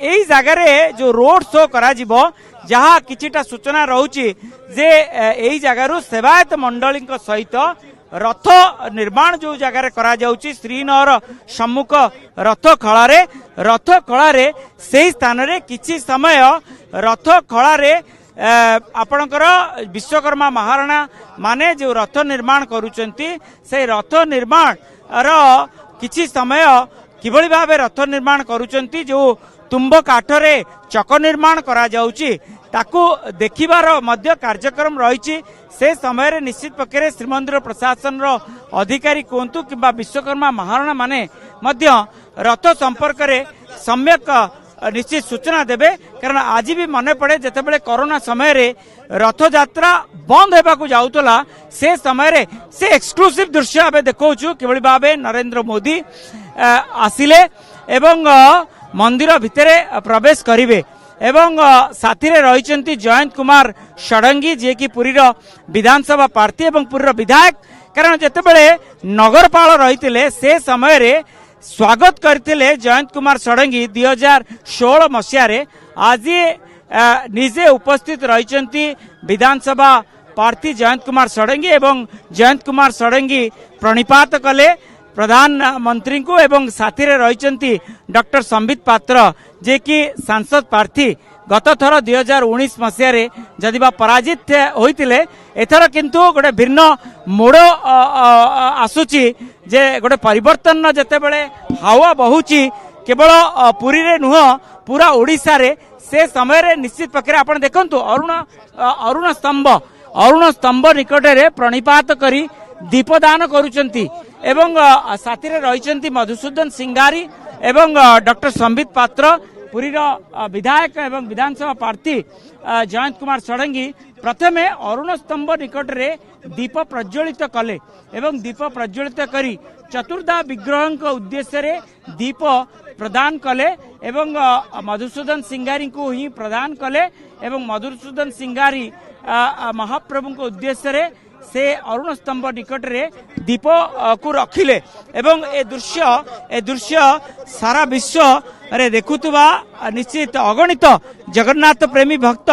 एई जगार जो road show करा जिवो जहा किछिटा सूचना रहउची जे एई जगारु सेवायत मंडली सहित रथ निर्माण जो जगार करा जाउची श्रीनगर सम्मुख रथ खळारे सेही स्थान रे किछि समय रथ खळारे आपणकर विश्वकर्मा महाराणा माने जो रथ निर्माण करूचंती से रथ निर्माण किछि समय किभଳି भाबे रथ निर्माण करूचंती जो तुम्ब काठरे चक निर्माण करा जाउची ताकू देखिबार मध्य कार्यक्रम रही से समय निश्चित पक्षे श्रीमंदिर प्रशासन रो अधिकारी कहतु कि विश्वकर्मा महाराणा माने मध्य रथ संपर्क में सम्यक निश्चित सूचना देबे। कारण आज भी मन पड़े जितेबाला कोरोना समय रे रथ यात्रा बंद होगा जाऊला से समय से एक्सक्लूसिव दृश्य आबे देखौछु किभଳି भाबे नरेंद्र मोदी आसिले एवं मंदिर भितरे प्रवेश करिवे एवं साथी रे रहिचंती जयंत कुमार षडंगी जे कि पुरीर विधानसभा प्रार्थी एवं पुरीर विधायक। कारण जेतेबेले नगरपाल रहितिले से समय रे स्वागत करथिले जयंत कुमार षडंगी 2016 मसिया रे आज निजे उपस्थित रहिचंती विधानसभा प्रार्थी जयंत कुमार षडंगी एवं जयंत कुमार षडंगी प्रणिपात कले प्रधानमंत्री को एवं साथी रे रहिचंती डॉक्टर संबित पात्र जे कि सांसद प्रार्थी गत थर 2019 मसिया रे जदिबा पराजित होइतिले एथर किंतु गोटे भिन्न मोड़ आसुची जे गोटे परिवर्तन जेतेबेले हावा बहुची केवल पुरी रे नुह पूरा ओडिसा रे से समय रे निश्चित पक्षे आपण देखंतु अरुण स्तंभ निकट रे प्रणिपात करी दीपदान करूचंती एवं साथी रे रहिचंती मधुसूदन सिंगारी एवं डॉक्टर संबित पात्र पुरीर विधायक एवं विधानसभा प्रार्थी जयंत कुमार षडंगी प्रथमे अरुण स्तंभ निकट रे दीप प्रज्वलित कले एवं दीप प्रज्वलित करी चतुर्धा विग्रह उद्देश्य रे दीप प्रदान कले एवं मधुसूदन सिंगारी को ही प्रदान कले एवं मधुसूदन सिंगारी महाप्रभु को उद्देश्य रे से अरुण स्तंभ निकट रे दीप को रखिले एवं ए दृश्य सारा विश्व रे देखुवा निश्चित अगणित जगन्नाथ प्रेमी भक्त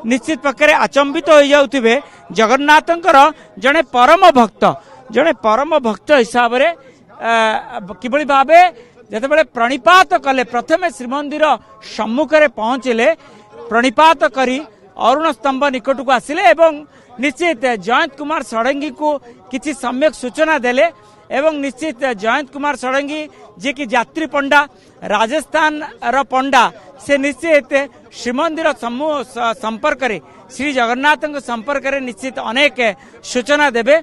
निश्चित पक्षे आचंबित हो जाउथिबे। जगन्नाथंकर जड़े परम भक्त हिसाब रे किभଳି भाबे जेतेबेले प्रणिपात कले प्रथमे श्रीमंदिर सम्मुख रे पहुंचले प्रणिपात करी अरुण स्तंभ निकट को आसिले एवं निश्चित जयंत कुमार षडंगी को किसी सम्यक सूचना देले एवं निश्चित जयंत कुमार षडंगी जे कि यात्री पंडा राजस्थान रो पंडा से निश्चित श्रीमंदिर संपर्क रे श्री जगन्नाथ संपर्क रे निश्चित अनेक सूचना देबे।